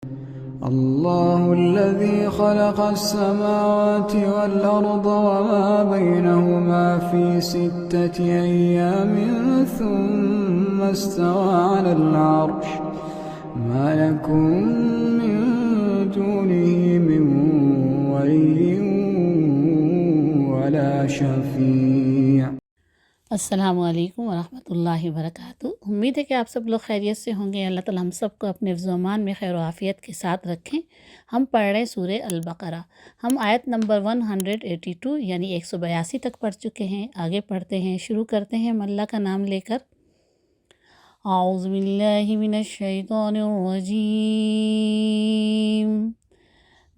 الله الذي خلق السماوات والأرض وما بينهما في 6 أيام ثم استوى على العرش ما لكم من دونه من ولي ولا شفيع۔ السلام علیکم ورحمۃ اللہ وبرکاتہ۔ امید ہے کہ آپ سب لوگ خیریت سے ہوں گے۔ اللہ تعالیٰ ہم سب کو اپنے حفظ و امان میں خیر و عافیت کے ساتھ رکھیں۔ ہم پڑھ رہے ہیں سورہ البقرہ۔ ہم آیت نمبر 182 یعنی 182 تک پڑھ چکے ہیں۔ آگے پڑھتے ہیں، شروع کرتے ہیں ہم اللہ کا نام لے کر۔ اعوذ باللہ من الشیطان الرجیم،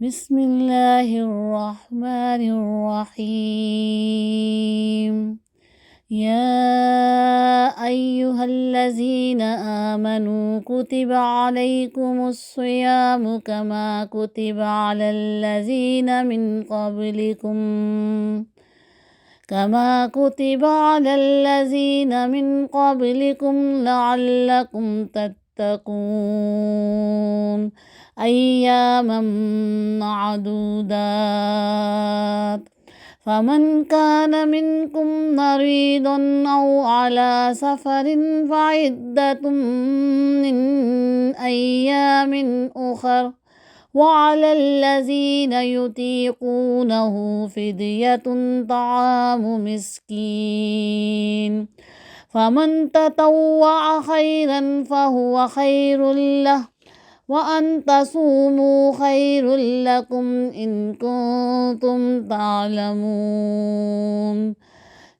بسم اللہ الرحمن الرحیم۔ يا أيها الذين آمنوا كتب عليكم الصيام كما كتب على الذين من قبلكم لعلكم تتقون أياما معدودات، فمن كان منكم مريضا أو على سفر فعدة من أيام أخر، وعلى الذين يطيقونه فدية طعام مسكين، فمن تطوع خيرا فهو خير له، وَأَن تَصُومُوا خَيْرٌ لَكُمْ إِن كُنتُمْ تَعْلَمُونَ۔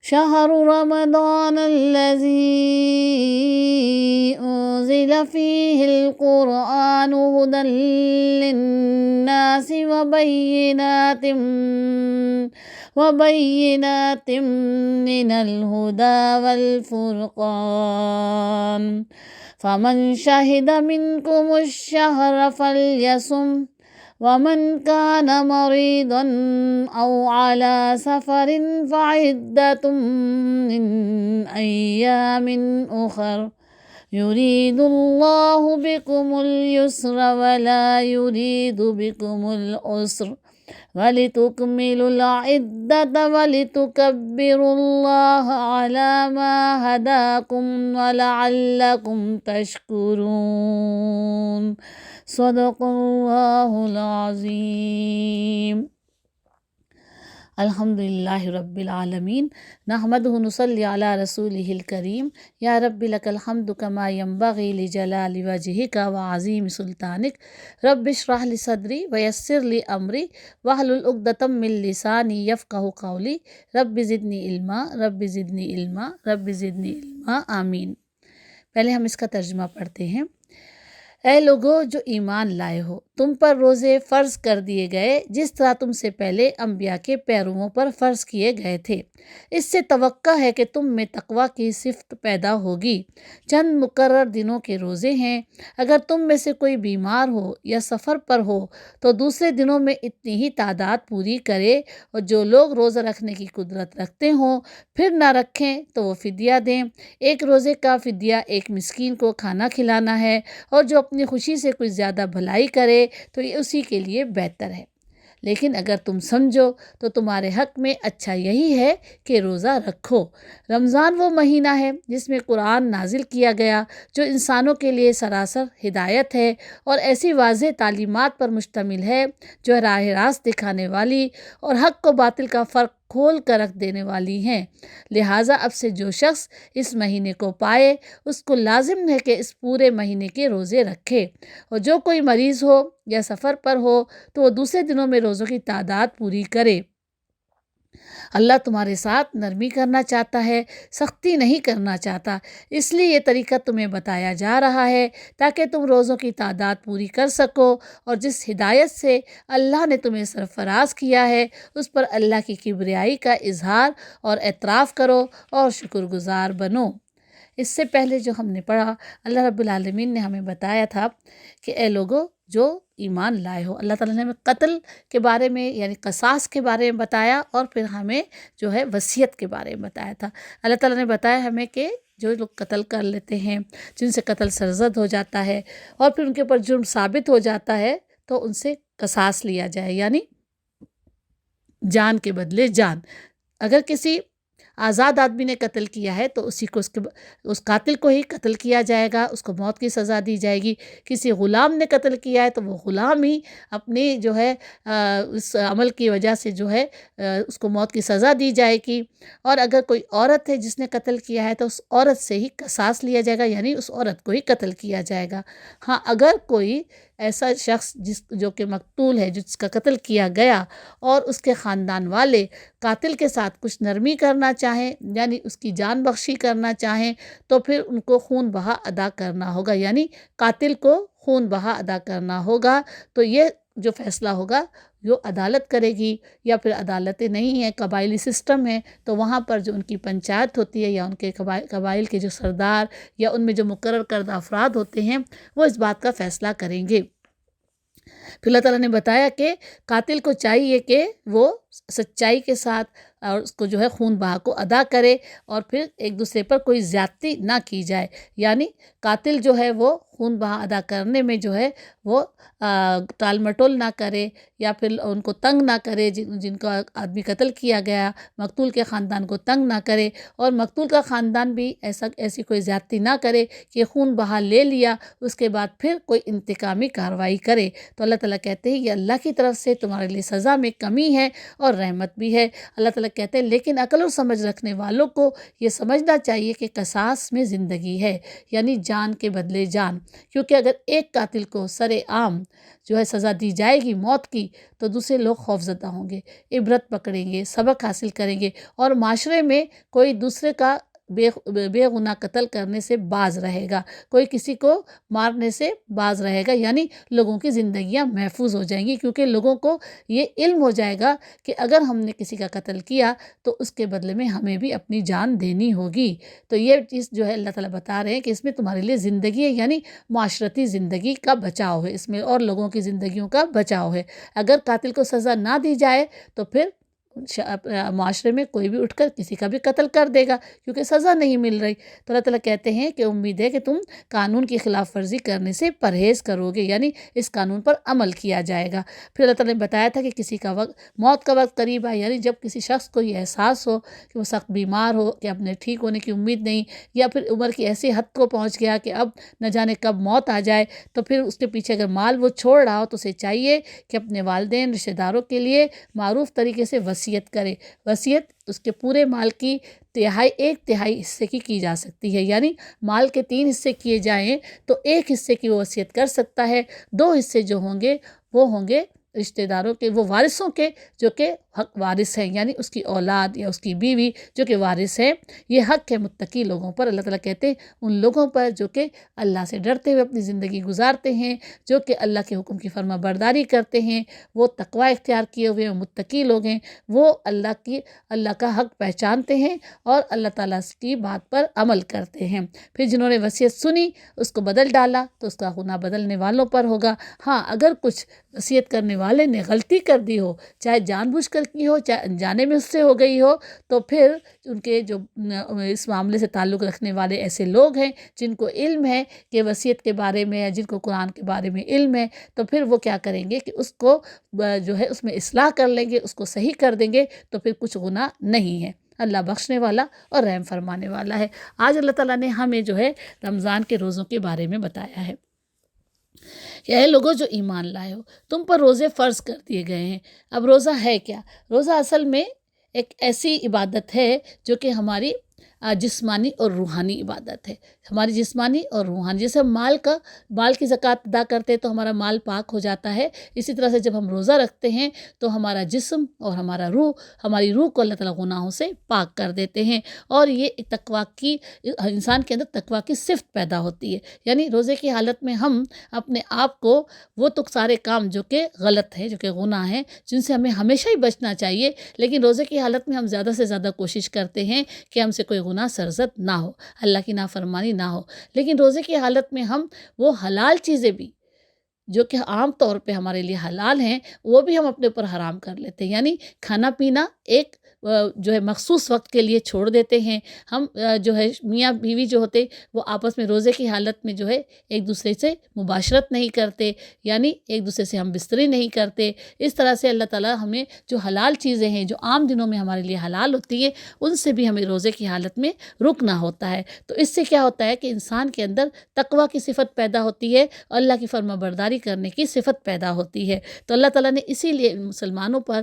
شهر رمضان الذي أنزل فيه القرآن هدى للناس وبينات من الهدى والفرقان، فمن شهد منكم الشهر فليصم، ومن كان مريضا أو على سفر فعدة من أيام أخر، يريد الله بكم اليسر ولا يريد بكم العسر، وَلِتُكْمِلُوا الْعِدَّةَ وَلِتُكَبِّرُوا اللَّهَ عَلَى مَا هَدَاكُمْ وَلَعَلَّكُمْ تَشْكُرُونَ۔ صدق اللہ العظیم۔ الحمدللہ رب العالمین، نحمدہ ونصلی علی رسولہ الکریم۔ یا رب لک الحمد کما ینبغی لجلال وجہک وعظیم سلطانک، رب اشرح لی صدری ویسر لی امری واحلل عقدۃ من لسانی یفقہوا قولی، رب زدنی علما رب زدنی علما رب زدنی علما، آمین۔ پہلے ہم اس کا ترجمہ پڑھتے ہیں۔ اے لوگو جو ایمان لائے ہو، تم پر روزے فرض کر دیے گئے جس طرح تم سے پہلے انبیاء کے پیرووں پر فرض کیے گئے تھے۔ اس سے توقع ہے کہ تم میں تقویٰ کی صفت پیدا ہوگی۔ چند مقرر دنوں کے روزے ہیں۔ اگر تم میں سے کوئی بیمار ہو یا سفر پر ہو تو دوسرے دنوں میں اتنی ہی تعداد پوری کرے، اور جو لوگ روزہ رکھنے کی قدرت رکھتے ہوں پھر نہ رکھیں تو وہ فدیہ دیں۔ ایک روزے کا فدیہ ایک مسکین کو کھانا کھلانا ہے، اور جو اپنی خوشی سے کچھ زیادہ بھلائی کرے تو یہ اسی کے لیے بہتر ہے۔ لیکن اگر تم سمجھو تو تمہارے حق میں اچھا یہی ہے کہ روزہ رکھو۔ رمضان وہ مہینہ ہے جس میں قرآن نازل کیا گیا، جو انسانوں کے لیے سراسر ہدایت ہے اور ایسی واضح تعلیمات پر مشتمل ہے جو راہ راست دکھانے والی اور حق و باطل کا فرق کھول کر رکھ دینے والی ہیں۔ لہٰذا اب سے جو شخص اس مہینے کو پائے اس کو لازم ہے کہ اس پورے مہینے کے روزے رکھے، اور جو کوئی مریض ہو یا سفر پر ہو تو وہ دوسرے دنوں میں روزوں کی تعداد پوری کرے۔ اللہ تمہارے ساتھ نرمی کرنا چاہتا ہے، سختی نہیں کرنا چاہتا، اس لیے یہ طریقہ تمہیں بتایا جا رہا ہے تاکہ تم روزوں کی تعداد پوری کر سکو، اور جس ہدایت سے اللہ نے تمہیں سرفراز کیا ہے اس پر اللہ کی کبریائی کا اظہار اور اعتراف کرو اور شکر گزار بنو۔ اس سے پہلے جو ہم نے پڑھا، اللہ رب العالمین نے ہمیں بتایا تھا کہ اے لوگو جو ایمان لائے ہو، اللہ تعالیٰ نے ہمیں قتل کے بارے میں یعنی قصاص کے بارے میں بتایا، اور پھر ہمیں جو ہے وصیت کے بارے میں بتایا تھا۔ اللہ تعالیٰ نے بتایا ہمیں کہ جو لوگ قتل کر لیتے ہیں، جن سے قتل سرزد ہو جاتا ہے اور پھر ان کے اوپر جرم ثابت ہو جاتا ہے تو ان سے قصاص لیا جائے، یعنی جان کے بدلے جان۔ اگر کسی آزاد آدمی نے قتل کیا ہے تو اسی کو اس قاتل کو ہی قتل کیا جائے گا، اس کو موت کی سزا دی جائے گی۔ کسی غلام نے قتل کیا ہے تو وہ غلام ہی اپنی جو ہے اس عمل کی وجہ سے جو ہے اس کو موت کی سزا دی جائے گی۔ اور اگر کوئی عورت ہے جس نے قتل کیا ہے تو اس عورت سے ہی قصاص لیا جائے گا، یعنی اس عورت کو ہی قتل کیا جائے گا۔ ہاں، اگر کوئی ایسا شخص جو کہ مقتول ہے، جس کا قتل کیا گیا، اور اس کے خاندان والے قاتل کے ساتھ کچھ نرمی کرنا چاہیں، یعنی اس کی جان بخشی کرنا چاہیں، تو پھر ان کو خون بہا ادا کرنا ہوگا، یعنی قاتل کو خون بہا ادا کرنا ہوگا۔ تو یہ جو فیصلہ ہوگا جو عدالت کرے گی، یا پھر عدالتیں نہیں ہیں، قبائلی سسٹم ہے، تو وہاں پر جو ان کی پنچایت ہوتی ہے یا ان کے قبائل کے جو سردار یا ان میں جو مقرر کردہ افراد ہوتے ہیں وہ اس بات کا فیصلہ کریں گے۔ پھر اللہ تعالیٰ نے بتایا کہ قاتل کو چاہیے کہ وہ سچائی کے ساتھ اور اس کو جو ہے خون بہا کو ادا کرے، اور پھر ایک دوسرے پر کوئی زیادتی نہ کی جائے، یعنی قاتل جو ہے وہ خون بہا ادا کرنے میں جو ہے وہ ٹال مٹول نہ کرے، یا پھر ان کو تنگ نہ کرے، جن کا آدمی قتل کیا گیا مقتول کے خاندان کو تنگ نہ کرے، اور مقتول کا خاندان بھی ایسی کوئی زیادتی نہ کرے کہ خون بہا لے لیا اس کے بعد پھر کوئی انتقامی کارروائی کرے۔ تو اللہ تعالیٰ کہتے ہیں یہ اللہ کی طرف سے تمہارے لیے سزا میں کمی ہے اور رحمت بھی ہے۔ اللہ تعالیٰ کہتے ہیں لیکن عقل اور سمجھ رکھنے والوں کو یہ سمجھنا چاہیے کہ قصاص میں زندگی ہے، یعنی جان کے بدلے جان، کیونکہ اگر ایک قاتل کو سر عام جو ہے سزا دی جائے گی موت کی تو دوسرے لوگ خوفزدہ ہوں گے، عبرت پکڑیں گے، سبق حاصل کریں گے، اور معاشرے میں کوئی دوسرے کا بے گناہ قتل کرنے سے باز رہے گا، کوئی کسی کو مارنے سے باز رہے گا، یعنی لوگوں کی زندگیاں محفوظ ہو جائیں گی، کیونکہ لوگوں کو یہ علم ہو جائے گا کہ اگر ہم نے کسی کا قتل کیا تو اس کے بدلے میں ہمیں بھی اپنی جان دینی ہوگی۔ تو یہ چیز جو ہے اللہ تعالیٰ بتا رہے ہیں کہ اس میں تمہارے لیے زندگی ہے، یعنی معاشرتی زندگی کا بچاؤ ہے اس میں، اور لوگوں کی زندگیوں کا بچاؤ ہے۔ اگر قاتل کو سزا نہ دی جائے تو پھر معاشرے میں کوئی بھی اٹھ کر کسی کا بھی قتل کر دے گا، کیونکہ سزا نہیں مل رہی۔ تو اللہ تعالیٰ کہتے ہیں کہ امید ہے کہ تم قانون کی خلاف ورزی کرنے سے پرہیز کرو گے، یعنی اس قانون پر عمل کیا جائے گا۔ پھر اللہ تعالیٰ نے بتایا تھا کہ کسی کا موت کا وقت قریب ہے، یعنی جب کسی شخص کو یہ احساس ہو کہ وہ سخت بیمار ہو، کہ اپنے ٹھیک ہونے کی امید نہیں، یا پھر عمر کی ایسی حد کو پہنچ گیا کہ اب نہ جانے کب موت آ جائے، تو پھر اس کے پیچھے اگر مال وہ چھوڑ رہا ہو تو اسے چاہیے کہ اپنے والدین رشتہ داروں کے لیے معروف طریقے سے وصیت کرے۔ وصیت اس کے پورے مال کی ایک تہائی حصے کی جا سکتی ہے، یعنی مال کے 3 حصے کیے جائیں تو 1 حصے کی وہ وصیت کر سکتا ہے، 2 حصے جو ہوں گے وہ ہوں گے رشتہ داروں کے، وہ وارثوں کے جو کہ حق وارث ہیں، یعنی اس کی اولاد یا اس کی بیوی جو کہ وارث ہیں۔ یہ حق ہے متقی لوگوں پر، اللہ تعالیٰ کہتے ہیں ان لوگوں پر جو کہ اللہ سے ڈرتے ہوئے اپنی زندگی گزارتے ہیں، جو کہ اللہ کے حکم کی فرما برداری کرتے ہیں، وہ تقوی اختیار کیے ہوئے متقی لوگ ہیں، وہ اللہ کا حق پہچانتے ہیں اور اللہ تعالیٰ کی بات پر عمل کرتے ہیں۔ پھر جنہوں نے وصیت سنی اس کو بدل ڈالا تو اس کا گناہ بدلنے والوں پر ہوگا۔ ہاں، اگر کچھ وصیت کرنے والے نے غلطی کر دی ہو، چاہے جان بوجھ کر کی ہو چاہے انجانے میں اس سے ہو گئی ہو، تو پھر ان کے جو اس معاملے سے تعلق رکھنے والے ایسے لوگ ہیں جن کو علم ہے کہ وصیت کے بارے میں، جن کو قرآن کے بارے میں علم ہے، تو پھر وہ کیا کریں گے کہ اس کو جو ہے اس میں اصلاح کر لیں گے، اس کو صحیح کر دیں گے، تو پھر کچھ گناہ نہیں ہے۔ اللہ بخشنے والا اور رحم فرمانے والا ہے۔ آج اللہ تعالیٰ نے ہمیں جو ہے رمضان کے روزوں کے بارے میں بتایا ہے کہ اے لوگوں جو ایمان لائے ہو، تم پر روزے فرض کر دیے گئے ہیں۔ اب روزہ ہے کیا؟ روزہ اصل میں ایک ایسی عبادت ہے جو کہ ہماری جسمانی اور روحانی عبادت ہے۔ ہماری جسمانی اور روحانی، جیسے مال کی زکوٰۃ ادا کرتے ہیں تو ہمارا مال پاک ہو جاتا ہے، اسی طرح سے جب ہم روزہ رکھتے ہیں تو ہمارا جسم اور ہماری روح کو اللہ تعالیٰ گناہوں سے پاک کر دیتے ہیں، اور یہ تقوی انسان کے اندر تقوی کی صفت پیدا ہوتی ہے۔ یعنی روزے کی حالت میں ہم اپنے آپ کو وہ تو سارے کام جو کہ غلط ہیں، جو کہ گناہ ہیں، جن سے ہمیں ہمیشہ ہی بچنا چاہیے، لیکن روزے کی حالت میں ہم زیادہ سے زیادہ کوشش کرتے ہیں کہ ہم سے کوئی گناہ سرزد نہ ہو، اللہ کی نافرمانی نہ ہو۔ لیکن روزے کی حالت میں ہم وہ حلال چیزیں بھی جو کہ عام طور پہ ہمارے لیے حلال ہیں وہ بھی ہم اپنے اوپر حرام کر لیتے ہیں، یعنی کھانا پینا ایک جو ہے مخصوص وقت کے لیے چھوڑ دیتے ہیں. ہم جو ہے میاں بیوی جو ہوتے وہ آپس میں روزے کی حالت میں جو ہے ایک دوسرے سے مباشرت نہیں کرتے، یعنی ایک دوسرے سے ہم بستری نہیں کرتے. اس طرح سے اللہ تعالیٰ ہمیں جو حلال چیزیں ہیں جو عام دنوں میں ہمارے لیے حلال ہوتی ہیں ان سے بھی ہمیں روزے کی حالت میں رکنا ہوتا ہے. تو اس سے کیا ہوتا ہے کہ انسان کے اندر تقویٰ کی صفت پیدا ہوتی ہے اور اللہ کی فرما برداری کرنے کی صفت پیدا ہوتی ہے. تو اللہ تعالیٰ نے اسی لیے مسلمانوں پر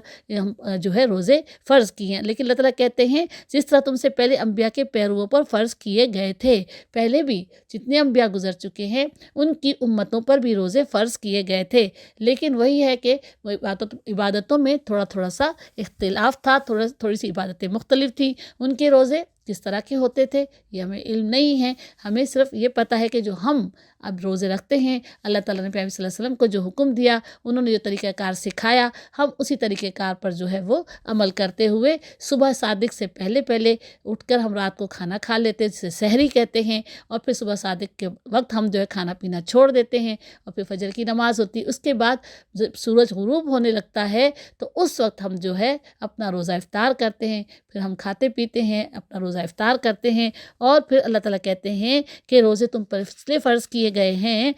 جو ہے روزے فرض کیے ہیں. لیکن اللہ تعالیٰ کہتے ہیں جس طرح تم سے پہلے انبیاء کے پیرووں پر فرض کیے گئے تھے، پہلے بھی جتنے انبیاء گزر چکے ہیں ان کی امتوں پر بھی روزے فرض کیے گئے تھے. لیکن وہی ہے کہ عبادتوں میں تھوڑا سا اختلاف تھا، تھوڑی سی عبادتیں مختلف تھیں. ان کے روزے کس طرح کے ہوتے تھے یہ ہمیں علم نہیں ہے. ہمیں صرف یہ پتہ ہے کہ جو ہم اب روزے رکھتے ہیں، اللہ تعالیٰ نے پیغمبر صلی اللہ علیہ وسلم کو جو حکم دیا، انہوں نے جو طریقہ کار سکھایا، ہم اسی طریقہ کار پر جو ہے وہ عمل کرتے ہوئے صبح صادق سے پہلے اٹھ کر ہم رات کو کھانا کھا لیتے جسے سحری کہتے ہیں، اور پھر صبح صادق کے وقت ہم جو ہے کھانا پینا چھوڑ دیتے ہیں، اور پھر فجر کی نماز ہوتی ہے. اس کے بعد جب سورج غروب ہونے لگتا ہے تو اس وقت ہم جو ہے اپنا روزہ افطار کرتے ہیں. پھر ہم کھاتے پیتے ہیں، اپنا روزہ افطار کرتے ہیں، اور پھر اللہ تعالیٰ کہتے ہیں کہ روزے تم پر اس لیے فرض کیے گئے ہیں،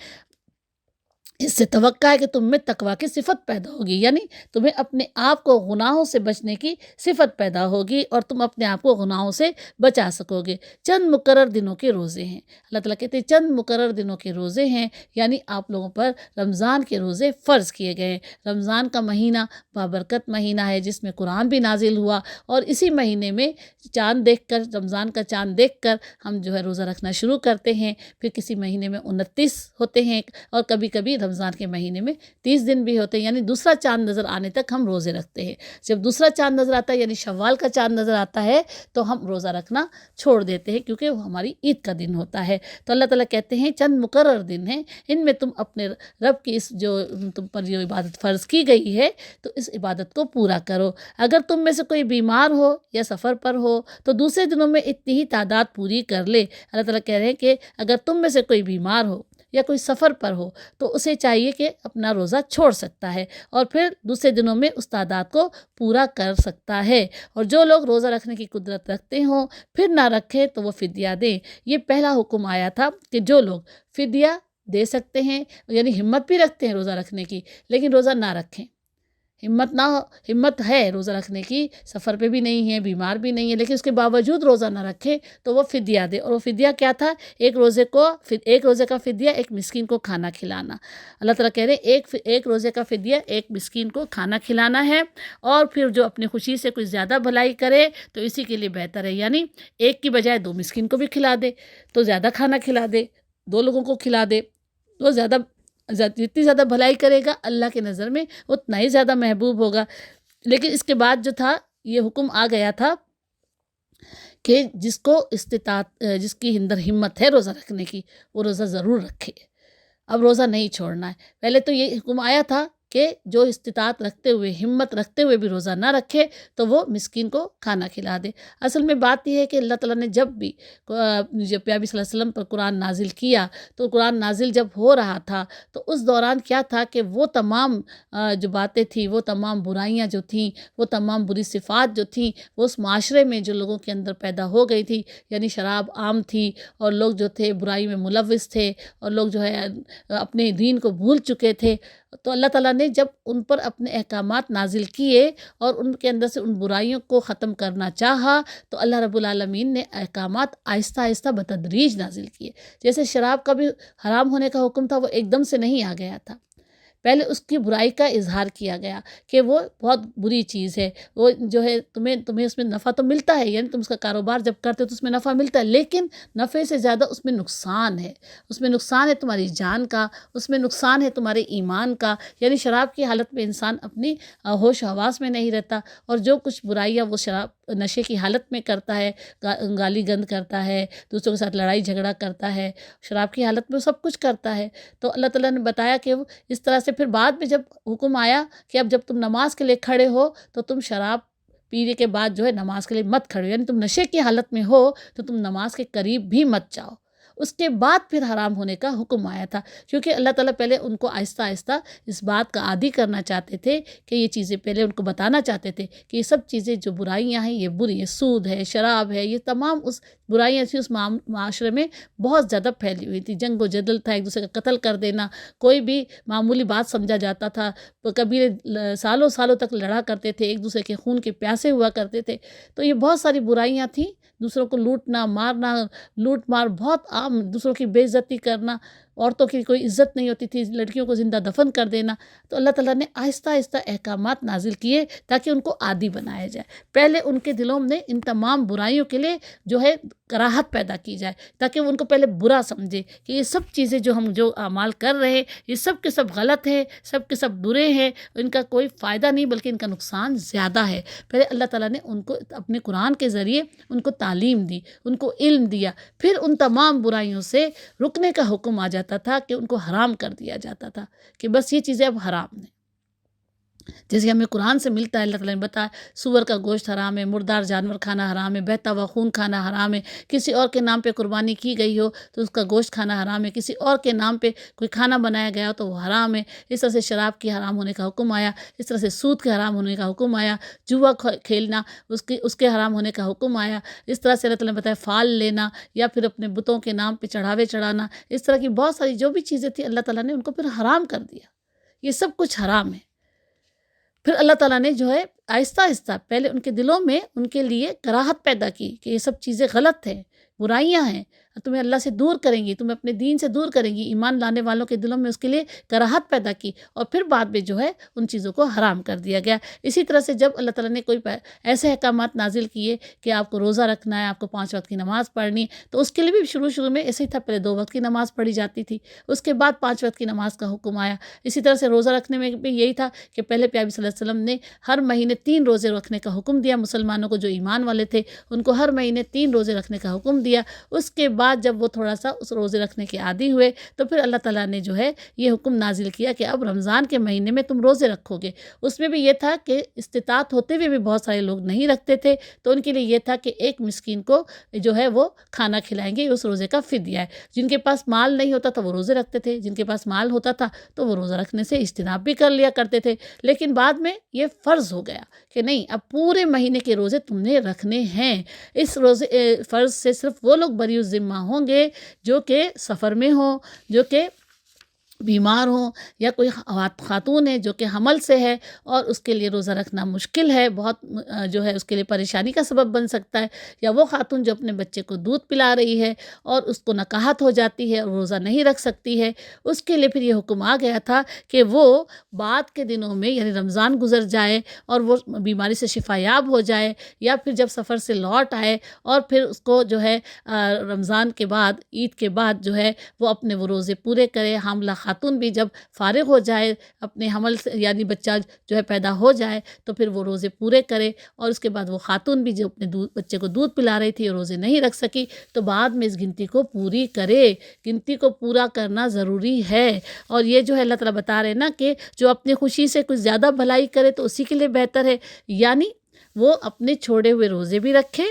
اس سے توقع ہے کہ تم میں تقویٰ کی صفت پیدا ہوگی، یعنی تمہیں اپنے آپ کو گناہوں سے بچنے کی صفت پیدا ہوگی اور تم اپنے آپ کو گناہوں سے بچا سکو گے. چند مقرر دنوں کے روزے ہیں. اللہ تعالیٰ کہتے ہیں چند مقرر دنوں کے روزے ہیں، یعنی آپ لوگوں پر رمضان کے روزے فرض کیے گئے ہیں. رمضان کا مہینہ بابرکت مہینہ ہے جس میں قرآن بھی نازل ہوا، اور اسی مہینے میں چاند دیکھ کر، رمضان کا چاند دیکھ کر ہم جو ہے روزہ رکھنا شروع کرتے ہیں. پھر کسی مہینے میں 29 ہوتے ہیں، اور کبھی کبھی رمضان کے مہینے میں 30 دن بھی ہوتے ہیں، یعنی دوسرا چاند نظر آنے تک ہم روزے رکھتے ہیں. جب دوسرا چاند نظر آتا ہے یعنی شوال کا چاند نظر آتا ہے تو ہم روزہ رکھنا چھوڑ دیتے ہیں، کیونکہ وہ ہماری عید کا دن ہوتا ہے. تو اللہ تعالیٰ کہتے ہیں چند مقرر دن ہیں، ان میں تم اپنے رب کی اس جو تم پر جو عبادت فرض کی گئی ہے تو اس عبادت کو پورا کرو. اگر تم میں سے کوئی بیمار ہو یا سفر پر ہو تو دوسرے دنوں میں اتنی ہی تعداد پوری کر لے. اللہ تعالیٰ کہہ رہے ہیں کہ اگر تم میں سے کوئی بیمار ہو یا کوئی سفر پر ہو تو اسے چاہیے کہ اپنا روزہ چھوڑ سکتا ہے اور پھر دوسرے دنوں میں اس تعداد کو پورا کر سکتا ہے. اور جو لوگ روزہ رکھنے کی قدرت رکھتے ہوں پھر نہ رکھیں تو وہ فدیہ دیں. یہ پہلا حکم آیا تھا کہ جو لوگ فدیہ دے سکتے ہیں، یعنی ہمت بھی رکھتے ہیں روزہ رکھنے کی لیکن روزہ نہ رکھیں. ہمت ہے روزہ رکھنے کی، سفر پہ بھی نہیں ہے، بیمار بھی نہیں ہے، لیکن اس کے باوجود روزہ نہ رکھے تو وہ فدیہ دے. اور وہ فدیہ کیا تھا؟ ایک روزے کا فدیہ ایک مسکین کو کھانا کھلانا. اللہ تعالیٰ کہہ رہے ہیں ایک روزے کا فدیہ ایک مسکین کو کھانا کھلانا ہے. اور پھر جو اپنی خوشی سے کچھ زیادہ بھلائی کرے تو اسی کے لیے بہتر ہے، یعنی ایک کی بجائے 2 مسکین کو بھی کھلا دے تو زیادہ کھانا کھلا دے، 2 لوگوں کو کھلا دے تو جتنی زیادہ بھلائی کرے گا اللہ کے نظر میں اتنا ہی زیادہ محبوب ہوگا. لیکن اس کے بعد جو تھا یہ حکم آ گیا تھا کہ جس کو جس کی اندر ہمت ہے روزہ رکھنے کی وہ روزہ ضرور رکھے. اب روزہ نہیں چھوڑنا ہے. پہلے تو یہ حکم آیا تھا کہ جو استطاعت رکھتے ہوئے، ہمت رکھتے ہوئے بھی روزہ نہ رکھے تو وہ مسکین کو کھانا کھلا دے. اصل میں بات یہ ہے کہ اللہ تعالیٰ نے جب بھی پیغمبر صلی اللہ علیہ وسلم پر قرآن نازل کیا تو قرآن نازل جب ہو رہا تھا تو اس دوران کیا تھا کہ وہ تمام جو باتیں تھیں، وہ تمام برائیاں جو تھیں، وہ تمام بری صفات جو تھیں وہ اس معاشرے میں جو لوگوں کے اندر پیدا ہو گئی تھی، یعنی شراب عام تھی اور لوگ جو تھے برائی میں ملوث تھے اور لوگ جو ہے اپنے دین کو بھول چکے تھے. تو اللہ تعالیٰ نے جب ان پر اپنے احکامات نازل کیے اور ان کے اندر سے ان برائیوں کو ختم کرنا چاہا تو اللہ رب العالمین نے احکامات آہستہ آہستہ بتدریج نازل کیے. جیسے شراب کا بھی حرام ہونے کا حکم تھا وہ ایک دم سے نہیں آ گیا تھا، پہلے اس کی برائی کا اظہار کیا گیا کہ وہ بہت بری چیز ہے، وہ جو ہے تمہیں اس میں نفع تو ملتا ہے، یعنی تم اس کا کاروبار جب کرتے ہو تو اس میں نفع ملتا ہے، لیکن نفع سے زیادہ اس میں نقصان ہے. اس میں نقصان ہے تمہاری جان کا، اس میں نقصان ہے تمہارے ایمان کا. یعنی شراب کی حالت میں انسان اپنی ہوش و حواس میں نہیں رہتا اور جو کچھ برائیاں وہ شراب نشے کی حالت میں کرتا ہے، گالی گند کرتا ہے، دوسروں کے ساتھ لڑائی جھگڑا کرتا ہے، شراب کی حالت میں وہ سب کچھ کرتا ہے. تو اللہ تعالیٰ نے بتایا کہ وہ اس طرح سے پھر بعد میں جب حکم آیا کہ اب جب تم نماز کے لیے کھڑے ہو تو تم شراب پینے کے بعد جو ہے نماز کے لیے مت کھڑے ہو، یعنی تم نشے کی حالت میں ہو تو تم نماز کے قریب بھی مت جاؤ. اس کے بعد پھر حرام ہونے کا حکم آیا تھا، کیونکہ اللہ تعالیٰ پہلے ان کو آہستہ آہستہ اس بات کا عادی کرنا چاہتے تھے کہ یہ چیزیں پہلے ان کو بتانا چاہتے تھے کہ یہ سب چیزیں جو برائیاں ہیں یہ بری ہے، سود ہے، شراب ہے، یہ تمام اس برائیاں تھیں اس معاشرے میں بہت زیادہ پھیلی ہوئی تھی۔ جنگ و جدل تھا، ایک دوسرے کا قتل کر دینا کوئی بھی معمولی بات سمجھا جاتا تھا، قبیلے سالوں سالوں تک لڑا کرتے تھے، ایک دوسرے کے خون کے پیاسے ہوا کرتے تھے۔ تو یہ بہت ساری برائیاں تھیں، دوسروں کو لوٹنا مارنا، لوٹ مار بہت عام، دوسروں کی بے عزتی کرنا، عورتوں کی کوئی عزت نہیں ہوتی تھی، لڑکیوں کو زندہ دفن کر دینا۔ تو اللہ تعالیٰ نے آہستہ آہستہ احکامات نازل کیے تاکہ ان کو عادی بنایا جائے۔ پہلے ان کے دلوں میں ان تمام برائیوں کے لیے جو ہے کراہت پیدا کی جائے، تاکہ وہ ان کو پہلے برا سمجھے کہ یہ سب چیزیں جو ہم جو اعمال کر رہے ہیں یہ سب کے سب غلط ہیں، سب کے سب برے ہیں، ان کا کوئی فائدہ نہیں بلکہ ان کا نقصان زیادہ ہے۔ پہلے اللہ تعالیٰ نے ان کو اپنے قرآن کے ذریعے ان کو تعلیم دی، ان کو علم دیا، پھر ان تمام برائیوں سے رکنے کا حکم آ جاتا تھا کہ ان کو حرام کر دیا جاتا تھا کہ بس یہ چیزیں اب حرام ہیں۔ جیسے ہمیں قرآن سے ملتا ہے، اللہ تعالیٰ نے بتایا سور کا گوشت حرام ہے، مردار جانور کھانا حرام ہے، بہتا ہوا خون کھانا حرام ہے، کسی اور کے نام پہ قربانی کی گئی ہو تو اس کا گوشت کھانا حرام ہے، کسی اور کے نام پہ کوئی کھانا بنایا گیا ہو تو وہ حرام ہے۔ اس طرح سے شراب کی حرام ہونے کا حکم آیا، اس طرح سے سود کے حرام ہونے کا حکم آیا، جوا کھیلنا اس کے حرام ہونے کا حکم آیا، اس طرح سے اللہ تعالیٰ نے بتایا فال لینا یا پھر اپنے بتوں کے نام پہ چڑھاوے چڑھانا، اس طرح کی بہت ساری جو بھی چیزیں تھیں اللہ تعالیٰ نے ان کو پھر حرام کر دیا۔ یہ سب کچھ حرام ہے۔ پھر اللہ تعالیٰ نے جو ہے آہستہ آہستہ پہلے ان کے دلوں میں ان کے لیے کراہت پیدا کی کہ یہ سب چیزیں غلط ہیں، برائیاں ہیں، تمہیں اللہ سے دور کریں گی، تمہیں اپنے دین سے دور کریں گی۔ ایمان لانے والوں کے دلوں میں اس کے لیے کراہت پیدا کی اور پھر بعد میں جو ہے ان چیزوں کو حرام کر دیا گیا۔ اسی طرح سے جب اللہ تعالیٰ نے کوئی ایسے احکامات نازل کیے کہ آپ کو روزہ رکھنا ہے، آپ کو 5 وقت کی نماز پڑھنی، تو اس کے لیے بھی شروع میں ایسے ہی تھا، پہلے 2 وقت کی نماز پڑھی جاتی تھی، اس کے بعد 5 وقت کی نماز کا حکم آیا۔ اسی طرح سے روزہ رکھنے میں بھی یہی تھا کہ پہلے پیارے صلی اللہ علیہ وسلم نے ہر مہینے 3 روزے رکھنے کا حکم دیا مسلمانوں کو، جو ایمان والے تھے ان کو ہر مہینے 3 روزے رکھنے کا حکم دیا۔ اس کے بعد جب وہ تھوڑا سا اس روزے رکھنے کے عادی ہوئے تو پھر اللہ تعالیٰ نے جو ہے یہ حکم نازل کیا کہ اب رمضان کے مہینے میں تم روزے رکھو گے۔ اس میں بھی یہ تھا کہ استطاعت ہوتے ہوئے بھی بہت سارے لوگ نہیں رکھتے تھے، تو ان کے لیے یہ تھا کہ ایک مسکین کو جو ہے وہ کھانا کھلائیں گے، اس روزے کا فدیہ ہے۔ جن کے پاس مال نہیں ہوتا تھا وہ روزے رکھتے تھے، جن کے پاس مال ہوتا تھا تو وہ روزہ رکھنے سے اجتناب بھی کر لیا کرتے تھے۔ لیکن بعد میں یہ فرض ہو گیا کہ نہیں، اب پورے مہینے کے روزے تم نے رکھنے ہیں۔ اس روزے فرض سے صرف وہ لوگ بری الذمہ ہوں گے جو کہ سفر میں ہوں، جو کہ بیمار ہوں، یا کوئی خاتون ہے جو کہ حمل سے ہے اور اس کے لیے روزہ رکھنا مشکل ہے، بہت جو ہے اس کے لیے پریشانی کا سبب بن سکتا ہے، یا وہ خاتون جو اپنے بچے کو دودھ پلا رہی ہے اور اس کو نکاہت ہو جاتی ہے اور روزہ نہیں رکھ سکتی ہے، اس کے لیے پھر یہ حکم آ گیا تھا کہ وہ بعد کے دنوں میں یعنی رمضان گزر جائے اور وہ بیماری سے شفا یاب ہو جائے، یا پھر جب سفر سے لوٹ آئے اور پھر اس کو جو ہے رمضان کے بعد، عید کے بعد جو ہے وہ اپنے وہ روزے پورے کرے۔ حاملہ خاتون بھی جب فارغ ہو جائے اپنے حمل سے، یعنی بچہ جو ہے پیدا ہو جائے، تو پھر وہ روزے پورے کرے، اور اس کے بعد وہ خاتون بھی جو اپنے بچے کو دودھ پلا رہی تھی اور روزے نہیں رکھ سکی تو بعد میں اس گنتی کو پوری کرے۔ گنتی کو پورا کرنا ضروری ہے، اور یہ جو ہے اللہ تعالیٰ بتا رہے ہیں نا کہ جو اپنی خوشی سے کچھ زیادہ بھلائی کرے تو اسی کے لیے بہتر ہے، یعنی وہ اپنے چھوڑے ہوئے روزے بھی رکھے،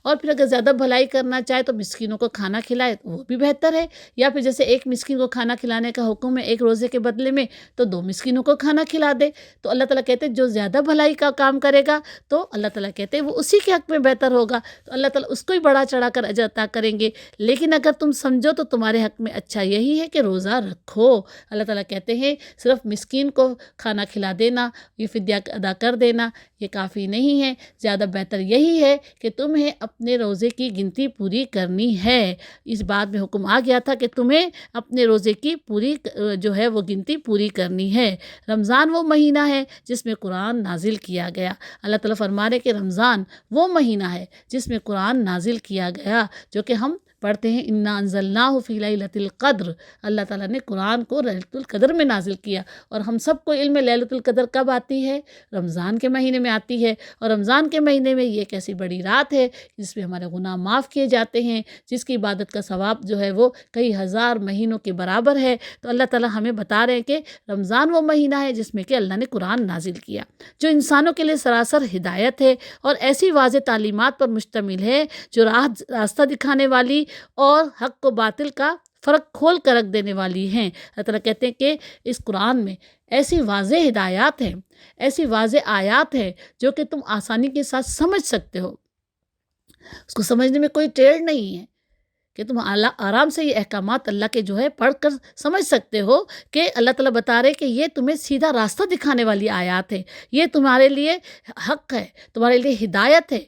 اور پھر اگر زیادہ بھلائی کرنا چاہے تو مسکینوں کو کھانا کھلائے تو وہ بھی بہتر ہے، یا پھر جیسے ایک مسکین کو کھانا کھلانے کا حکم ہے ایک روزے کے بدلے میں تو 2 مسکینوں کو کھانا کھلا دے۔ تو اللہ تعالیٰ کہتے ہیں جو زیادہ بھلائی کا کام کرے گا تو اللہ تعالیٰ کہتے ہیں وہ اسی کے حق میں بہتر ہوگا، تو اللہ تعالیٰ اس کو ہی بڑا چڑھا کر اجر عطا کریں گے۔ لیکن اگر تم سمجھو تو تمہارے حق میں اچھا یہی ہے کہ روزہ رکھو۔ اللہ تعالیٰ کہتے ہیں صرف مسکین کو کھانا کھلا دینا، یہ فدیہ ادا کر دینا یہ کافی نہیں ہے، زیادہ بہتر یہی ہے کہ تمہیں اپنے روزے کی گنتی پوری کرنی ہے۔ اس بات میں حکم آ گیا تھا کہ تمہیں اپنے روزے کی پوری جو ہے وہ گنتی پوری کرنی ہے۔ رمضان وہ مہینہ ہے جس میں قرآن نازل کیا گیا۔ اللہ تعالیٰ فرما رہے کہ رمضان وہ مہینہ ہے جس میں قرآن نازل کیا گیا، جو کہ ہم پڑھتے ہیں انا انزلناہ فی لیلۃ القدر۔ اللہ تعالیٰ نے قرآن کو لیلۃ القدر میں نازل کیا، اور ہم سب کو علم ہے لیلۃ القدر کب آتی ہے؟ رمضان کے مہینے میں آتی ہے، اور رمضان کے مہینے میں یہ ایک ایسی بڑی رات ہے جس میں ہمارے گناہ معاف کیے جاتے ہیں، جس کی عبادت کا ثواب جو ہے وہ کئی ہزار مہینوں کے برابر ہے۔ تو اللہ تعالیٰ ہمیں بتا رہے ہیں کہ رمضان وہ مہینہ ہے جس میں کہ اللہ نے قرآن نازل کیا، جو انسانوں کے لیے سراسر ہدایت ہے اور ایسی واضح تعلیمات پر مشتمل ہے جو راستہ دکھانے والی اور حق و باطل کا فرق کھول کر رکھ دینے والی ہیں۔ اللہ تعالیٰ کہتے ہیں کہ اس قرآن میں ایسی واضح ہدایات ہیں، ایسی واضح آیات ہیں جو کہ تم آسانی کے ساتھ سمجھ سکتے ہو، اس کو سمجھنے میں کوئی ٹیڑھ نہیں ہے کہ تم آرام سے یہ احکامات اللہ کے جو ہے پڑھ کر سمجھ سکتے ہو کہ اللہ تعالیٰ بتا رہے کہ یہ تمہیں سیدھا راستہ دکھانے والی آیات ہے، یہ تمہارے لیے حق ہے، تمہارے لیے ہدایت ہے،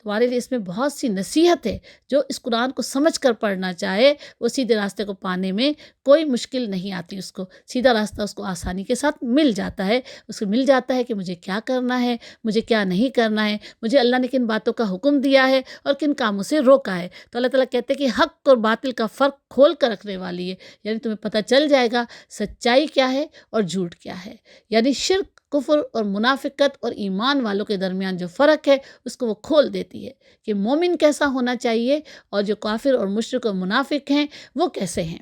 تمہارے لیے اس میں بہت سی نصیحت ہے۔ جو اس قرآن کو سمجھ کر پڑھنا چاہے وہ سیدھے راستے کو پانے میں کوئی مشکل نہیں آتی، اس کو سیدھا راستہ اس کو آسانی کے ساتھ مل جاتا ہے، اس کو مل جاتا ہے کہ مجھے کیا کرنا ہے، مجھے کیا نہیں کرنا ہے، مجھے اللہ نے کن باتوں کا حکم دیا ہے اور کن کاموں سے روکا ہے۔ تو اللہ تعالیٰ کہتے ہیں کہ حق اور باطل کا فرق کھول کر رکھنے والی ہے، یعنی تمہیں پتہ چل جائے گا سچائی کیا ہے اور جھوٹ کیا ہے، یعنی شرک، کفر اور منافقت اور ایمان والوں کے درمیان جو فرق ہے اس کو وہ کھول دیتی ہے کہ مومن کیسا ہونا چاہیے اور جو کافر اور مشرک اور منافق ہیں وہ کیسے ہیں۔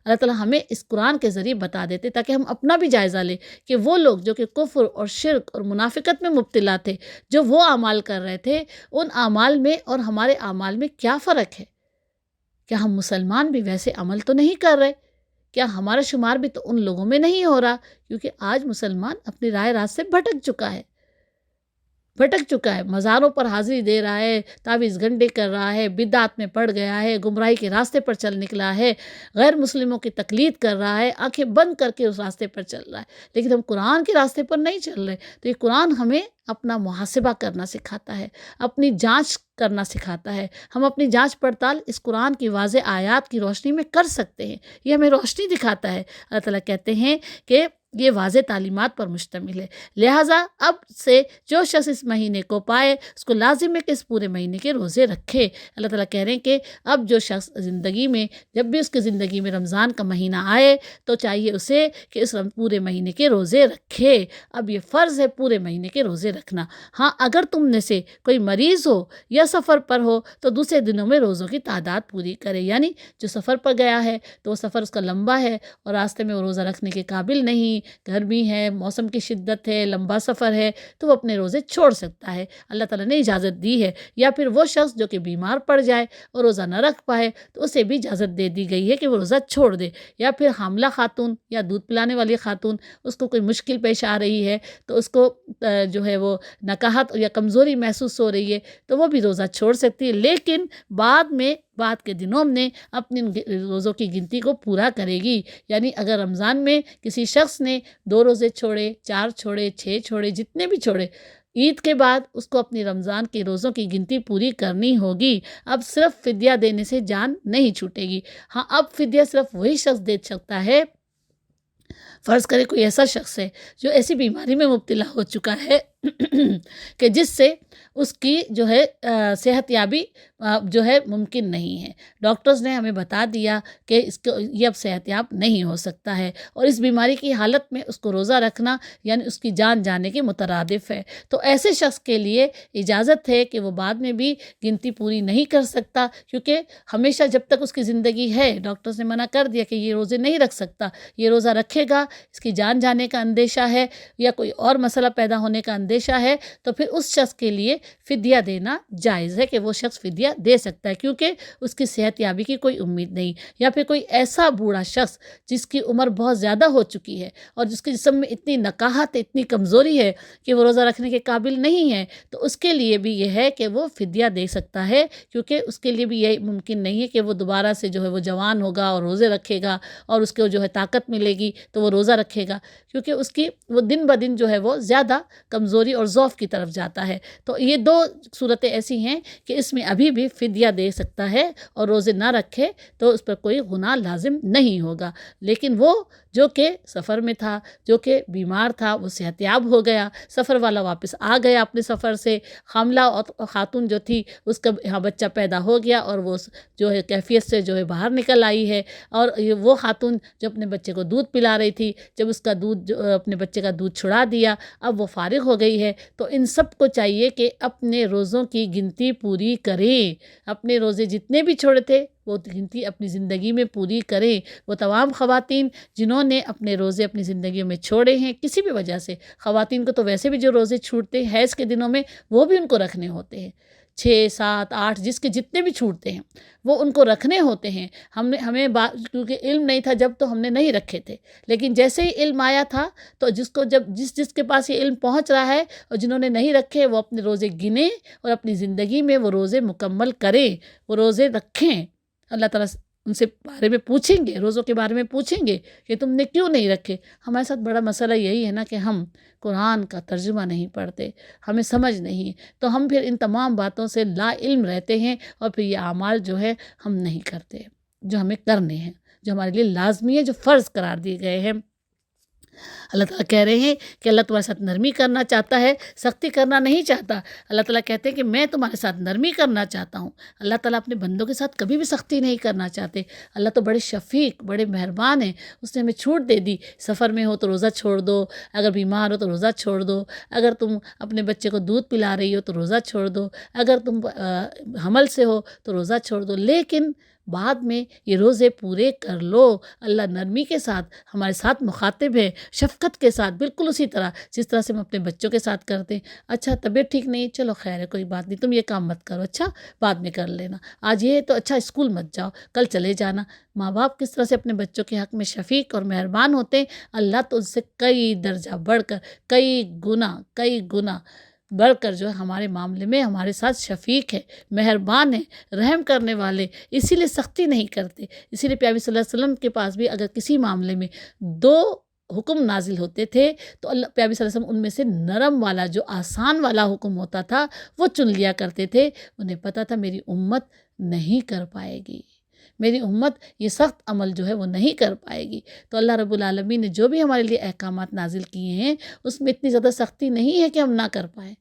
اللہ تعالیٰ ہمیں اس قرآن کے ذریعے بتا دیتے تاکہ ہم اپنا بھی جائزہ لیں کہ وہ لوگ جو کہ کفر اور شرک اور منافقت میں مبتلا تھے، جو وہ اعمال کر رہے تھے، ان اعمال میں اور ہمارے اعمال میں کیا فرق ہے۔ کیا ہم مسلمان بھی ویسے عمل تو نہیں کر رہے؟ کیا ہمارا شمار بھی تو ان لوگوں میں نہیں ہو رہا؟ کیونکہ آج مسلمان اپنی راہ راست سے بھٹک چکا ہے، مزاروں پر حاضری دے رہا ہے، تعویذ گنڈے کر رہا ہے، بدعات میں پڑ گیا ہے، گمراہی کے راستے پر چل نکلا ہے، غیر مسلموں کی تقلید کر رہا ہے، آنکھیں بند کر کے اس راستے پر چل رہا ہے، لیکن ہم قرآن کے راستے پر نہیں چل رہے۔ تو یہ قرآن ہمیں اپنا محاسبہ کرنا سکھاتا ہے، اپنی جانچ کرنا سکھاتا ہے۔ ہم اپنی جانچ پڑتال اس قرآن کی واضح آیات کی روشنی میں کر سکتے ہیں، یہ ہمیں روشنی دکھاتا ہے۔ اللہ تعالیٰ کہتے ہیں کہ یہ واضح تعلیمات پر مشتمل ہے، لہٰذا اب سے جو شخص اس مہینے کو پائے اس کو لازم ہے کہ اس پورے مہینے کے روزے رکھے۔ اللہ تعالیٰ کہہ رہے ہیں کہ اب جو شخص زندگی میں جب بھی اس کی زندگی میں رمضان کا مہینہ آئے تو چاہیے اسے کہ اس پورے مہینے کے روزے رکھے۔ اب یہ فرض ہے پورے مہینے کے روزے رکھنا۔ ہاں اگر تم میں سے کوئی مریض ہو یا سفر پر ہو تو دوسرے دنوں میں روزوں کی تعداد پوری کرے، یعنی جو سفر پر گیا ہے تو وہ سفر اس کا لمبا ہے اور راستے میں وہ روزہ رکھنے کے قابل نہیں، گرمی ہے، موسم کی شدت ہے، لمبا سفر ہے، تو وہ اپنے روزے چھوڑ سکتا ہے، اللہ تعالیٰ نے اجازت دی ہے۔ یا پھر وہ شخص جو کہ بیمار پڑ جائے اور روزہ نہ رکھ پائے تو اسے بھی اجازت دے دی گئی ہے کہ وہ روزہ چھوڑ دے۔ یا پھر حاملہ خاتون یا دودھ پلانے والی خاتون، اس کو کوئی مشکل پیش آ رہی ہے تو اس کو جو ہے وہ نکاہت یا کمزوری محسوس ہو رہی ہے تو وہ بھی روزہ چھوڑ سکتی ہے، لیکن بعد کے دنوں میں اپنی روزوں کی گنتی کو پورا کرے گی۔ یعنی اگر رمضان میں کسی شخص نے 2 روزے چھوڑے، 4 چھوڑے، 6 چھوڑے، جتنے بھی چھوڑے، عید کے بعد اس کو اپنی رمضان کے روزوں کی گنتی پوری کرنی ہوگی۔ اب صرف فدیہ دینے سے جان نہیں چھوٹے گی۔ ہاں اب فدیہ صرف وہی شخص دے سکتا ہے، فرض کرے کوئی ایسا شخص ہے جو ایسی بیماری میں مبتلا ہو چکا ہے کہ جس سے اس کی جو ہے صحت یابی جو ہے ممکن نہیں ہے، ڈاکٹرز نے ہمیں بتا دیا کہ اس کو یہ اب صحت یاب نہیں ہو سکتا ہے، اور اس بیماری کی حالت میں اس کو روزہ رکھنا یعنی اس کی جان جانے کے مترادف ہے۔ تو ایسے شخص کے لیے اجازت ہے کہ وہ بعد میں بھی گنتی پوری نہیں کر سکتا، کیونکہ ہمیشہ جب تک اس کی زندگی ہے ڈاکٹرز نے منع کر دیا کہ یہ روزے نہیں رکھ سکتا، یہ روزہ رکھے گا اس کی جان جانے کا اندیشہ ہے یا کوئی اور مسئلہ پیدا ہونے کا اندیشہ ہے، تو پھر اس شخص کے لیے فدیہ دینا جائز ہے کہ وہ شخص فدیہ دے سکتا ہے، کیونکہ اس کی صحت یابی کی کوئی امید نہیں۔ یا پھر کوئی ایسا بوڑھا شخص جس کی عمر بہت زیادہ ہو چکی ہے اور جس کے جسم میں اتنی نکاہت، اتنی کمزوری ہے کہ وہ روزہ رکھنے کے قابل نہیں ہے، تو اس کے لیے بھی یہ ہے کہ وہ فدیہ دے سکتا ہے، کیونکہ اس کے لیے بھی یہ ممکن نہیں ہے کہ وہ دوبارہ سے جو ہے وہ جوان ہوگا اور روزے رکھے گا اور اس کو جو ہے طاقت ملے گی تو وہ روزہ رکھے گا، کیونکہ اس کی وہ دن بدن جو ہے وہ زیادہ کمزوری اور ضعف کی طرف جاتا ہے۔ تو یہ 2 صورتیں ایسی ہیں کہ اس میں ابھی بھی فدیہ دے سکتا ہے اور روزے نہ رکھے تو اس پر کوئی گناہ لازم نہیں ہوگا، لیکن وہ جو کہ سفر میں تھا، جو کہ بیمار تھا، وہ صحت یاب ہو گیا، سفر والا واپس آ گیا اپنے سفر سے، حاملہ خاتون جو تھی اس کا یہاں بچہ پیدا ہو گیا اور وہ جو ہے کیفیت سے جو ہے باہر نکل آئی ہے، اور وہ خاتون جو اپنے بچے کو دودھ پلا رہی تھی، جب اس کا دودھ اپنے بچے کا دودھ چھڑا دیا اب وہ فارغ ہو گئی ہے، تو ان سب کو چاہیے کہ اپنے روزوں کی گنتی پوری کریں، اپنے روزے جتنے بھی چھوڑے تھے وہ گنتی اپنی زندگی میں پوری کریں۔ وہ تمام خواتین جنہوں نے اپنے روزے اپنی زندگیوں میں چھوڑے ہیں کسی بھی وجہ سے، خواتین کو تو ویسے بھی جو روزے چھوٹتے ہیں حیض کے دنوں میں وہ بھی ان کو رکھنے ہوتے ہیں، 6 7 8 جس کے جتنے بھی چھوٹتے ہیں وہ ان کو رکھنے ہوتے ہیں. ہمیں کیونکہ علم نہیں تھا جب تو ہم نے نہیں رکھے تھے، لیکن جیسے ہی علم آیا تھا تو جس کے پاس یہ علم پہنچ رہا ہے اور جنہوں نے نہیں رکھے وہ اپنے روزے گنیں اور اپنی زندگی میں وہ روزے مکمل کریں، وہ روزے رکھیں. اللہ تعالیٰ ان سے بارے میں پوچھیں گے، روزوں کے بارے میں پوچھیں گے کہ تم نے کیوں نہیں رکھے. ہمارے ساتھ بڑا مسئلہ یہی ہے نا کہ ہم قرآن کا ترجمہ نہیں پڑھتے، ہمیں سمجھ نہیں، تو ہم پھر ان تمام باتوں سے لا علم رہتے ہیں اور پھر یہ اعمال جو ہے ہم نہیں کرتے جو ہمیں کرنے ہیں، جو ہمارے لیے لازمی ہے، جو فرض قرار دیے گئے ہیں. اللہ تعالیٰ کہہ رہے ہیں کہ اللہ تمہارے ساتھ نرمی کرنا چاہتا ہے، سختی کرنا نہیں چاہتا. اللہ تعالیٰ کہتے ہیں کہ میں تمہارے ساتھ نرمی کرنا چاہتا ہوں. اللہ تعالیٰ اپنے بندوں کے ساتھ کبھی بھی سختی نہیں کرنا چاہتے. اللہ تو بڑے شفیق، بڑے مہربان ہیں. اس نے ہمیں چھوٹ دے دی، سفر میں ہو تو روزہ چھوڑ دو، اگر بیمار ہو تو روزہ چھوڑ دو، اگر تم اپنے بچے کو دودھ پلا رہی ہو تو روزہ چھوڑ دو، اگر تم حمل سے ہو تو روزہ چھوڑ دو، لیکن بعد میں یہ روزے پورے کر لو. اللہ نرمی کے ساتھ ہمارے ساتھ مخاطب ہے، شفقت کے ساتھ، بالکل اسی طرح جس طرح سے ہم اپنے بچوں کے ساتھ کرتے ہیں. اچھا طبیعت ٹھیک نہیں، چلو خیر ہے، کوئی بات نہیں، تم یہ کام مت کرو، اچھا بعد میں کر لینا. آج یہ تو اچھا اسکول مت جاؤ، کل چلے جانا. ماں باپ کس طرح سے اپنے بچوں کے حق میں شفیق اور مہربان ہوتے ہیں، اللہ تو ان سے کئی درجہ بڑھ کر، کئی گنا بڑھ کر جو ہے ہمارے معاملے میں ہمارے ساتھ شفیق ہے، مہربان ہے، رحم کرنے والے. اسی لیے سختی نہیں کرتے. اسی لیے پیارے صلی اللہ علیہ وسلم کے پاس بھی اگر کسی معاملے میں 2 حکم نازل ہوتے تھے تو اللہ پیارے صلی اللہ علیہ وسلم ان میں سے نرم والا، جو آسان والا حکم ہوتا تھا وہ چن لیا کرتے تھے. انہیں پتہ تھا میری امت نہیں کر پائے گی، میری امت یہ سخت عمل جو ہے وہ نہیں کر پائے گی. تو اللہ رب العالمین نے جو بھی ہمارے لیے احکامات نازل کیے ہیں اس میں اتنی زیادہ سختی نہیں ہے کہ ہم نہ کر پائیں،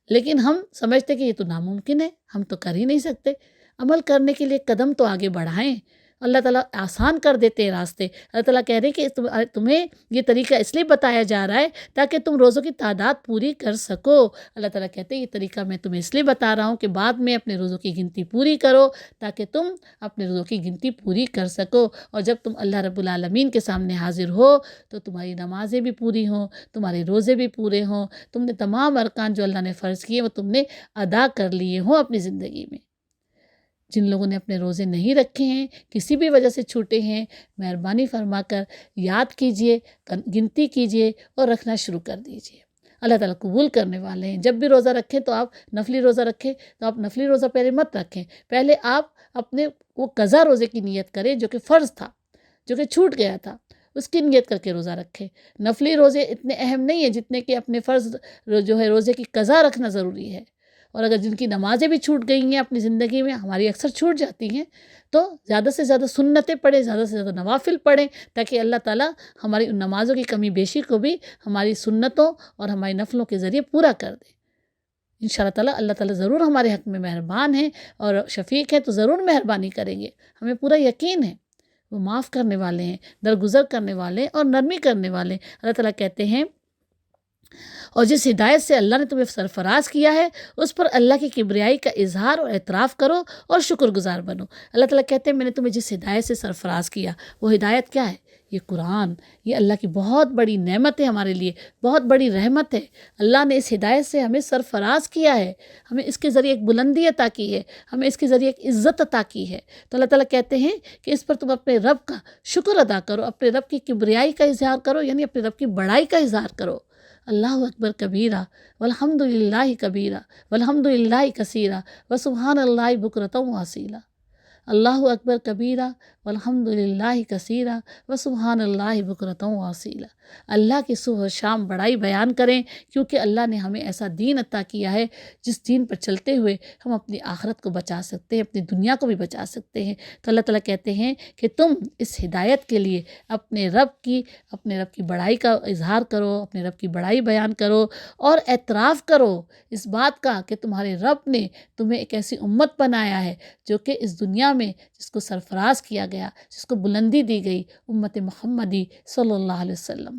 لیکن ہم سمجھتے کہ یہ تو ناممکن ہے، ہم تو کر ہی نہیں سکتے. عمل کرنے کے لیے قدم تو آگے بڑھائیں. اللہ تعالیٰ آسان کر دیتے ہیں راستے. اللہ تعالیٰ کہہ رہے ہیں کہ تمہیں یہ طریقہ اس لیے بتایا جا رہا ہے تاکہ تم روزوں کی تعداد پوری کر سکو. اللہ تعالیٰ کہتے ہیں یہ طریقہ میں تمہیں اس لیے بتا رہا ہوں کہ بعد میں اپنے روزوں کی گنتی پوری کرو تاکہ تم اپنے روزوں کی گنتی پوری کر سکو. اور جب تم اللہ رب العالمین کے سامنے حاضر ہو تو تمہاری نمازیں بھی پوری ہوں، تمہارے روزے بھی پورے ہوں، تم نے تمام ارکان جو اللہ نے فرض کیے وہ تم نے ادا کر لیے ہوں اپنی زندگی میں. جن لوگوں نے اپنے روزے نہیں رکھے ہیں، کسی بھی وجہ سے چھوٹے ہیں، مہربانی فرما کر یاد کیجئے، گنتی کیجئے اور رکھنا شروع کر دیجئے. اللہ تعالیٰ قبول کرنے والے ہیں. جب بھی روزہ رکھیں تو آپ نفلی روزہ رکھیں تو آپ نفلی روزہ پہلے مت رکھیں، پہلے آپ اپنے وہ قضا روزے کی نیت کریں جو کہ فرض تھا، جو کہ چھوٹ گیا تھا، اس کی نیت کر کے روزہ رکھیں. نفلی روزے اتنے اہم نہیں ہیں جتنے کہ اپنے فرض جو ہے روزے کی قضا رکھنا ضروری ہے. اور اگر جن کی نمازیں بھی چھوٹ گئی ہیں اپنی زندگی میں، ہماری اکثر چھوٹ جاتی ہیں، تو زیادہ سے زیادہ سنتیں پڑھیں، زیادہ سے زیادہ نوافل پڑھیں تاکہ اللہ تعالیٰ ہماری ان نمازوں کی کمی بیشی کو بھی ہماری سنتوں اور ہماری نفلوں کے ذریعے پورا کر دے. انشاءاللہ تعالیٰ اللہ تعالیٰ ضرور ہمارے حق میں مہربان ہیں اور شفیق ہیں، تو ضرور مہربانی کریں گے. ہمیں پورا یقین ہے وہ معاف کرنے والے ہیں، درگزر کرنے والے اور نرمی کرنے والے. اللہ تعالیٰ کہتے ہیں اور جس ہدایت سے اللہ نے تمہیں سرفراز کیا ہے اس پر اللہ کی کبریائی کا اظہار اور اعتراف کرو اور شکر گزار بنو. اللہ تعالیٰ کہتے ہیں میں نے تمہیں جس ہدایت سے سرفراز کیا، وہ ہدایت کیا ہے؟ یہ قرآن. یہ اللہ کی بہت بڑی نعمت ہے، ہمارے لیے بہت بڑی رحمت ہے. اللہ نے اس ہدایت سے ہمیں سرفراز کیا ہے، ہمیں اس کے ذریعے ایک بلندی عطا کی ہے، ہمیں اس کے ذریعے ایک عزت عطا کی ہے. تو اللہ تعالیٰ کہتے ہیں کہ اس پر تم اپنے رب کا شکر ادا کرو، اپنے رب کی کبریائی کا اظہار کرو، یعنی اپنے رب کی بڑائی کا اظہار کرو. اللہ اکبر کبیرہ والحمد للہ کبیرہ والحمد للہ کثیرہ وسبحان اللہ بکرۃ واسیلہ. اللہ اکبر کبیرہ والحمد للہ کثیرہ وسبحان اللہ بکرۃ واسیلہ. اللہ کی صبح و شام بڑائی بیان کریں، کیونکہ اللہ نے ہمیں ایسا دین عطا کیا ہے جس دین پر چلتے ہوئے ہم اپنی آخرت کو بچا سکتے ہیں، اپنی دنیا کو بھی بچا سکتے ہیں. تو اللہ تعالیٰ کہتے ہیں کہ تم اس ہدایت کے لیے اپنے رب کی بڑائی کا اظہار کرو، اپنے رب کی بڑائی بیان کرو اور اعتراف کرو اس بات کا کہ تمہارے رب نے تمہیں ایک ایسی امت بنایا ہے جو کہ اس دنیا میں جس کو سرفراز کیا گیا، جس کو بلندی دی گئی، امت محمدی صلی اللہ علیہ وسلم.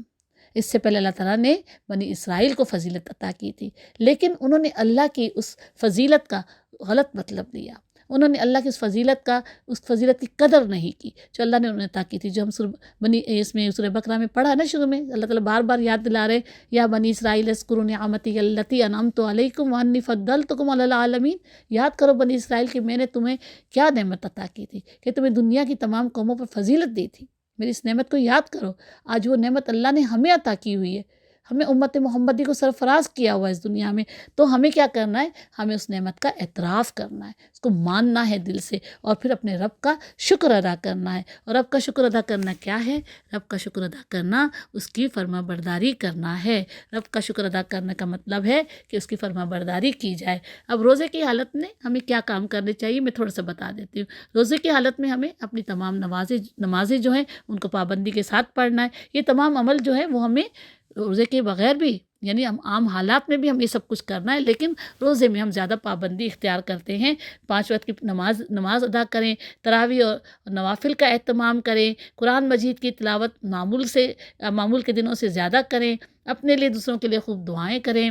اس سے پہلے اللہ تعالیٰ نے بنی اسرائیل کو فضیلت عطا کی تھی، لیکن انہوں نے اللہ کی اس فضیلت کا غلط مطلب لیا، انہوں نے اللہ کی اس فضیلت کی قدر نہیں کی جو اللہ نے انہیں عطا کی تھی، جو ہم سورہ بقرہ میں پڑھا نا شروع میں، اللہ تعالیٰ بار بار یاد دلا رہے یا بنی اسرائیل اذکروا نعمتی التی انعمت علیکم وانی فضلتکم علی العالمین، یاد کرو بنی اسرائیل کہ میں نے تمہیں کیا نعمت عطا کی تھی، کہ تمہیں دنیا کی تمام قوموں پر فضیلت دی تھی، میری اس نعمت کو یاد کرو۔ آج وہ نعمت اللہ نے ہمیں عطا کی ہوئی ہے، ہمیں امت محمدی کو سرفراز کیا ہوا ہے اس دنیا میں، تو ہمیں کیا کرنا ہے؟ ہمیں اس نعمت کا اعتراف کرنا ہے، اس کو ماننا ہے دل سے، اور پھر اپنے رب کا شکر ادا کرنا ہے۔ اور رب کا شکر ادا کرنا کیا ہے؟ رب کا شکر ادا کرنا اس کی فرما برداری کرنا ہے۔ رب کا شکر ادا کرنے کا مطلب ہے کہ اس کی فرما برداری کی جائے۔ اب روزے کی حالت میں ہمیں کیا کام کرنے چاہیے، میں تھوڑا سا بتا دیتی ہوں۔ روزے کی حالت میں ہمیں اپنی تمام نمازیں جو ہیں ان کو پابندی کے ساتھ پڑھنا ہے۔ یہ تمام عمل جو ہے وہ ہمیں روزے کے بغیر بھی، یعنی ہم عام حالات میں بھی ہم یہ سب کچھ کرنا ہے، لیکن روزے میں ہم زیادہ پابندی اختیار کرتے ہیں۔ 5 وقت کی نماز ادا کریں، تراویح اور نوافل کا اہتمام کریں، قرآن مجید کی تلاوت معمول کے دنوں سے زیادہ کریں، اپنے لیے دوسروں کے لیے خوب دعائیں کریں،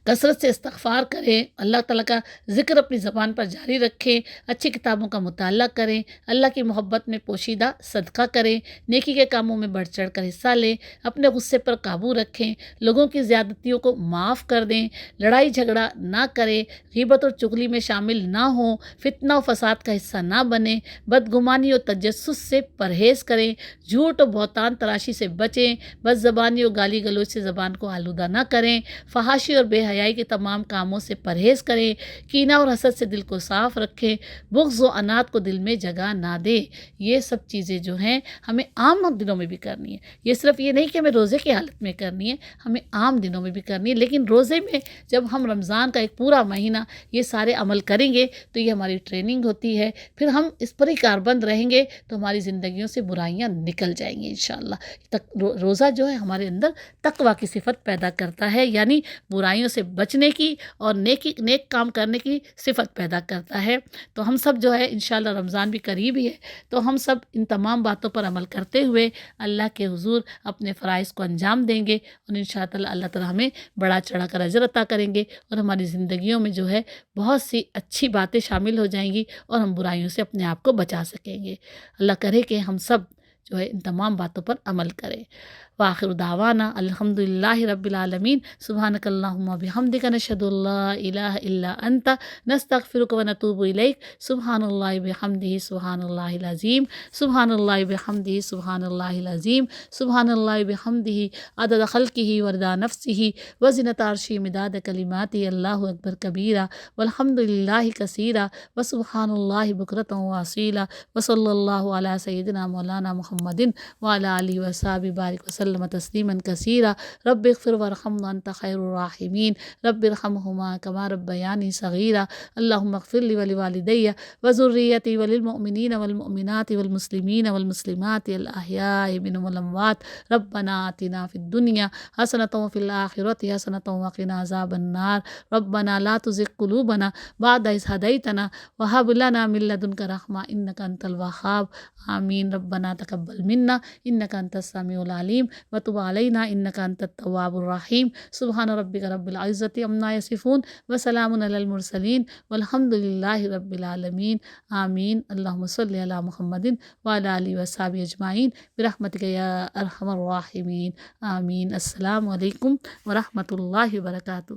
کثرت سے استغفار کریں، اللہ تعالیٰ کا ذکر اپنی زبان پر جاری رکھیں، اچھی کتابوں کا مطالعہ کریں، اللہ کی محبت میں پوشیدہ صدقہ کریں، نیکی کے کاموں میں بڑھ چڑھ کر حصہ لیں، اپنے غصے پر قابو رکھیں، لوگوں کی زیادتیوں کو معاف کر دیں، لڑائی جھگڑا نہ کریں، غیبت اور چغلی میں شامل نہ ہوں، فتنہ و فساد کا حصہ نہ بنیں، بدگمانی اور تجسس سے پرہیز کریں، جھوٹ و بہتان تراشی سے بچیں، بد زبانی اور گالی گلوچ سے زبان کو آلودہ نہ کریں، فحاشی اور بے حیائی کے تمام کاموں سے پرہیز کریں، کینہ اور حسد سے دل کو صاف رکھیں، بغض و عناد کو دل میں جگہ نہ دیں۔ یہ سب چیزیں جو ہیں ہمیں عام دنوں میں بھی کرنی ہے، یہ صرف یہ نہیں کہ ہمیں روزے کی حالت میں کرنی ہے، ہمیں عام دنوں میں بھی کرنی ہے، لیکن روزے میں جب ہم رمضان کا ایک پورا مہینہ یہ سارے عمل کریں گے تو یہ ہماری ٹریننگ ہوتی ہے، پھر ہم اس پر ہی کاربند رہیں گے تو ہماری زندگیوں سے برائیاں نکل جائیں گی انشاءاللہ۔ روزہ جو ہے ہمارے اندر تقویٰ کی صفت پیدا کرتا ہے، یعنی برائیوں سے بچنے کی اور نیک کام کرنے کی صفت پیدا کرتا ہے۔ تو ہم سب جو ہے انشاءاللہ رمضان بھی قریب ہی ہے، تو ہم سب ان تمام باتوں پر عمل کرتے ہوئے اللہ کے حضور اپنے فرائض کو انجام دیں گے، اور انشاءاللہ اللہ تعالیٰ ہمیں بڑا چڑھا کر اجر عطا کریں گے، اور ہماری زندگیوں میں جو ہے بہت سی اچھی باتیں شامل ہو جائیں گی، اور ہم برائیوں سے اپنے آپ کو بچا سکیں گے۔ اللہ کرے کہ ہم سب جو ہے ان تمام باتوں پر عمل کریں۔ وآخر دعوانا الحمدللہ رب العالمین، سبحانک اللہم وبحمدک، نشہد ان لا الہ الا انت، نستغفرک ونتوب الیک، سبحان اللہ بحمدہ سبحان اللہ العظیم، سبحان اللہ بحمدہ سبحان اللہ العظیم، سبحان اللہ بحمدہ عدد خلقہ ورضا نفسہ وزنۃ عرشہ مداد کلماتہ، اللہ اکبر کبیرہ والحمدللہ کثیرہ وسبحان اللہ بکرۃ واصیلہ، وصلی اللہ علی سیدنا مولانا محمد وعلی آلہ وصحبہ بارک وسلم تسلیما کثیرا۔ رب اغفر وارحم وانت خیر الراحمین، رب ارحمہما کما ربیانی صغیرا، اللہم اغفر لی ولوالدی وذریتی وللمؤمنین والمؤمنات والمسلمین والمسلمات الاحیاء منہم والاموات، ربنا آتنا فی الدنیا حسنۃ وفی الآخرۃ حسنۃ وقنا عذاب النار، ربنا لا تزغ قلوبنا بعد اذ ہدیتنا وہب لنا من لدنک رحمہ انک انت الوہاب، آمین۔ ربنا تقبل منا انک انت السمیع العلیم وتب علینا انک انت التواب الرحیم، سبحان ربک رب العزۃ عما یصفون وسلام علی المرسلین والحمد للہ رب العالمین، آمین۔ اللہم صلی علی محمد وعلی آلہ وصحبہ اجمعین برحمتک یا ارحم الراحمین، آمین۔ السلام علیکم ورحمۃ اللہ وبرکاتہ۔